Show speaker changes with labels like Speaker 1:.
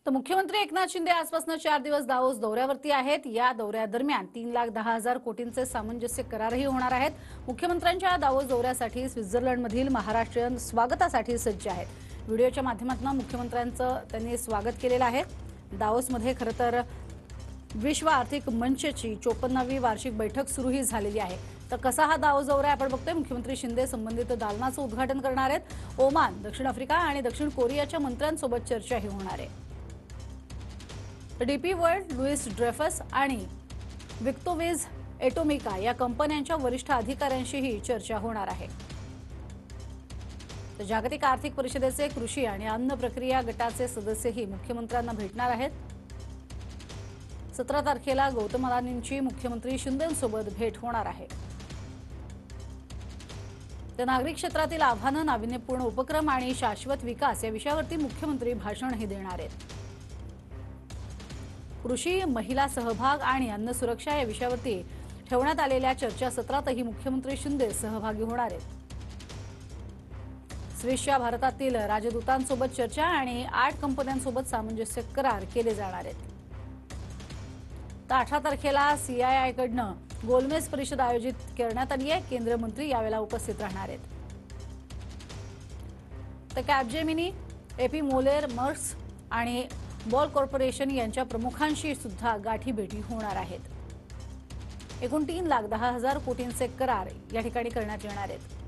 Speaker 1: तर मुख्यमंत्री एकनाथ शिंदे आजपासून 4 दिवस दावोस दौऱ्यावरती आहेत। या दौऱ्यादरम्यान 3,10,000 कोटींचे सामंजस्य करारही होणार आहेत। मुख्यमंत्र्यांच्या दावोस दौऱ्यासाठी स्वित्झर्लंडमधील महाराष्ट्रीयन स्वागतासाठी सज्ज आहेत। व्हिडिओच्या माध्यमातून मुख्यमंत्र्यांचं त्यांनी स्वागत केलेलं आहे। दावोसमध्ये खरं तर विश्व आर्थिक मंचची 54वी वार्षिक बैठक सुरूही झालेली आहे। तर कसा हा दावोस दौरा आपण बघतोय। मुख्यमंत्री शिंदे संबंधित दालनाचं उद्घाटन करणार आहेत। ओमान, दक्षिण आफ्रिका आणि दक्षिण कोरियाच्या मंत्र्यांसोबत चर्चाही होणार आहे। डीपी वर्ल्ड, लुईस ड्रेफस आणि विक्टोवेज एटोमिका या कंपन्यांच्या वरिष्ठ अधिकाऱ्यांशीही चर्चा होणार आहे। तर जागतिक आर्थिक परिषदेचे कृषी आणि अन्न प्रक्रिया गटाचे सदस्यही मुख्यमंत्र्यांना भेटणार आहेत। 17 तारखेला गौतम अदानींची मुख्यमंत्री शिंदेंसोबत भेट होणार आहे। तर नागरिक क्षेत्रातील आव्हानं, नाविन्यपूर्ण उपक्रम आणि शाश्वत विकास या विषयावरती मुख्यमंत्री भाषणही देणार आहेत। कृषी, महिला सहभाग आणि अन्न सुरक्षा या विषयावरती ठेवण्यात आलेल्या चर्चासत्रातही मुख्यमंत्री शिंदे सहभागी होणार आहेत। स्विसच्या भारतातील राजदूतांसोबत चर्चा आणि 8 कंपन्यांसोबत सामंजस्य करार केले जाणार आहेत। तर 18 तारखेला CII कडनं गोलमेज परिषद आयोजित करण्यात आली आहे। केंद्रीय मंत्री यावेळेला उपस्थित राहणार आहेत। तर कॅपजेमिनी, AP मोलेर, मर्क्स आणि बॉल कॉर्पोरेशन यांच्या प्रमुखांशी सुद्धा गाठीभेटी होणार आहेत। एकूण 3,10,000 कोटींचे करार या ठिकाणी करण्यात येणार आहेत।